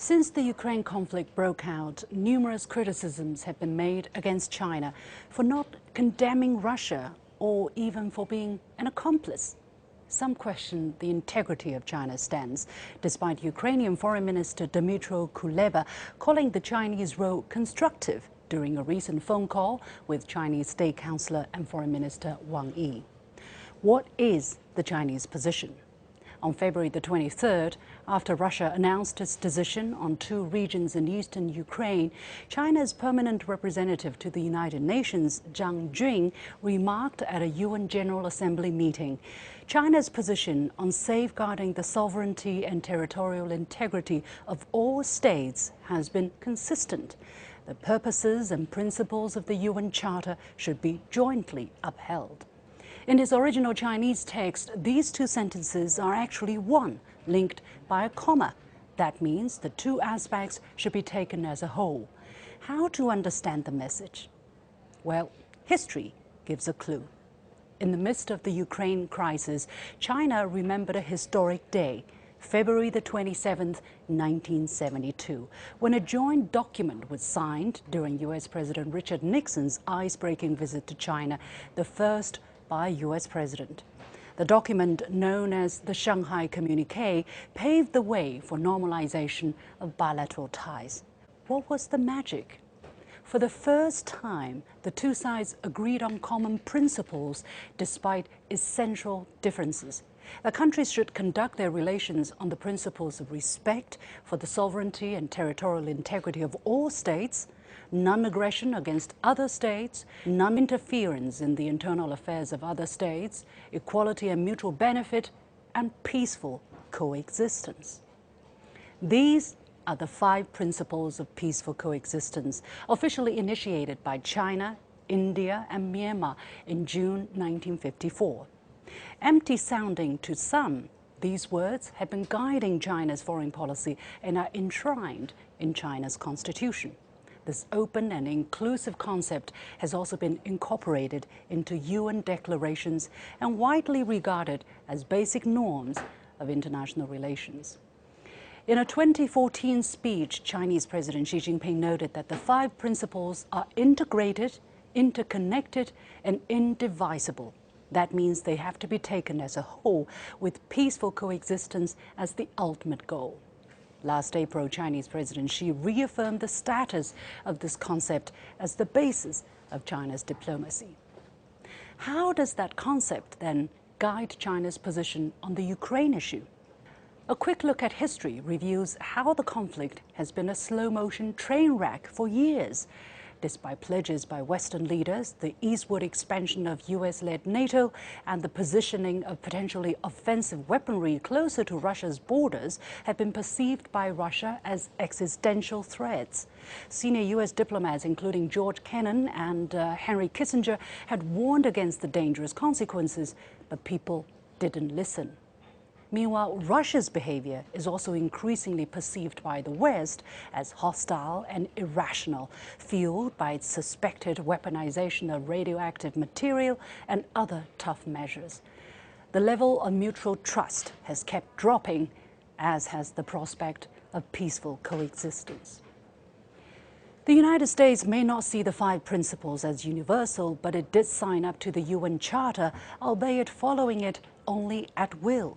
Since the Ukraine conflict broke out, numerous criticisms have been made against China for not condemning Russia or even for being an accomplice. Some question the integrity of China's stance, despite Ukrainian Foreign Minister Dmytro Kuleba calling the Chinese role constructive during a recent phone call with Chinese State Councillor and Foreign Minister Wang Yi. What is the Chinese position? On February the 23rd, after Russia announced its decision on two regions in eastern Ukraine, China's permanent representative to the United Nations, Zhang Jun, remarked at a UN General Assembly meeting, China's position on safeguarding the sovereignty and territorial integrity of all states has been consistent. The purposes and principles of the UN Charter should be jointly upheld. In his original Chinese text, these two sentences are actually one, linked by a comma. That means the two aspects should be taken as a whole. How to understand the message? Well, history gives a clue. In the midst of the Ukraine crisis, China remembered a historic day, February the 27th, 1972, when a joint document was signed during U.S. President Richard Nixon's ice-breaking visit to China, the first by U.S. President. The document, known as the Shanghai Communique, paved the way for normalization of bilateral ties. What was the magic? For the first time, the two sides agreed on common principles despite essential differences. The countries should conduct their relations on the principles of respect for the sovereignty and territorial integrity of all states, non-aggression against other states, non-interference in the internal affairs of other states, equality and mutual benefit, and peaceful coexistence. These are the 5 principles of peaceful coexistence, officially initiated by China, India, and Myanmar in June 1954. Empty sounding to some, these words have been guiding China's foreign policy and are enshrined in China's constitution. This open and inclusive concept has also been incorporated into UN declarations and widely regarded as basic norms of international relations. In a 2014 speech, Chinese President Xi Jinping noted that the 5 principles are integrated, interconnected, and indivisible. That means they have to be taken as a whole, with peaceful coexistence as the ultimate goal. Last April, Chinese President Xi reaffirmed the status of this concept as the basis of China's diplomacy. How does that concept then guide China's position on the Ukraine issue? A quick look at history reveals how the conflict has been a slow-motion train wreck for years. Despite pledges by Western leaders, the eastward expansion of US-led NATO and the positioning of potentially offensive weaponry closer to Russia's borders have been perceived by Russia as existential threats. Senior US diplomats, including George Kennan and Henry Kissinger, had warned against the dangerous consequences, but people didn't listen. Meanwhile, Russia's behavior is also increasingly perceived by the West as hostile and irrational, fueled by its suspected weaponization of radioactive material and other tough measures. The level of mutual trust has kept dropping, as has the prospect of peaceful coexistence. The United States may not see the 5 principles as universal, but it did sign up to the UN Charter, albeit following it only at will.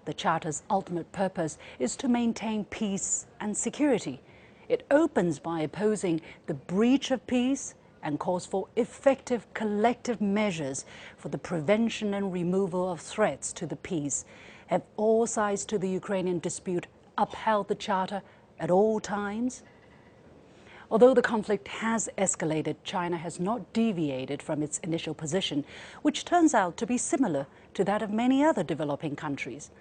The Charter's ultimate purpose is to maintain peace and security. It opens by opposing the breach of peace and calls for effective collective measures for the prevention and removal of threats to the peace. Have all sides to the Ukrainian dispute upheld the Charter at all times? Although the conflict has escalated, China has not deviated from its initial position, which turns out to be similar to that of many other developing countries.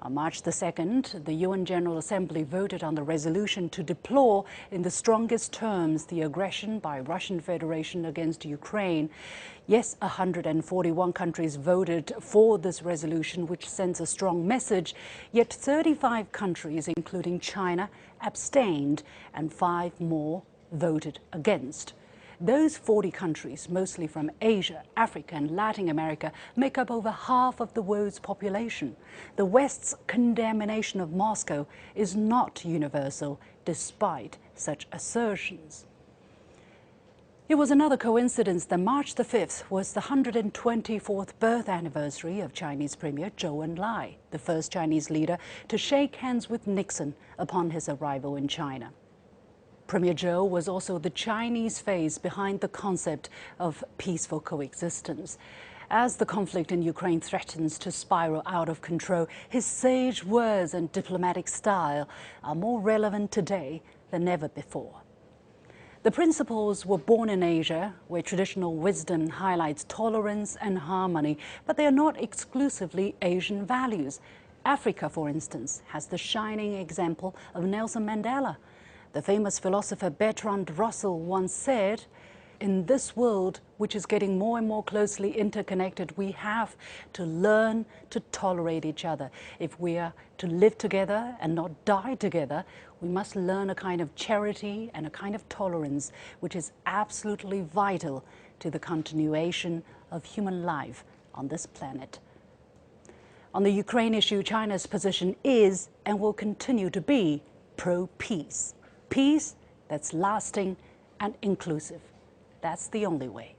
On March the 2nd, the UN General Assembly voted on the resolution to deplore in the strongest terms the aggression by Russian Federation against Ukraine. Yes, 141 countries voted for this resolution, which sends a strong message, yet 35 countries, including China, abstained, and 5 more voted against. Those 40 countries, mostly from Asia, Africa and Latin America, make up over half of the world's population. The West's condemnation of Moscow is not universal, despite such assertions. It was another coincidence that March the 5th was the 124th birth anniversary of Chinese Premier Zhou Enlai, the first Chinese leader to shake hands with Nixon upon his arrival in China. Premier Zhou was also the Chinese face behind the concept of peaceful coexistence. As the conflict in Ukraine threatens to spiral out of control, his sage words and diplomatic style are more relevant today than ever before. The principles were born in Asia, where traditional wisdom highlights tolerance and harmony, but they are not exclusively Asian values. Africa, for instance, has the shining example of Nelson Mandela. The famous philosopher Bertrand Russell once said, "In this world, which is getting more and more closely interconnected, we have to learn to tolerate each other. If we are to live together and not die together, we must learn a kind of charity and a kind of tolerance, which is absolutely vital to the continuation of human life on this planet." On the Ukraine issue, China's position is and will continue to be pro-peace. Peace that's lasting and inclusive. That's the only way.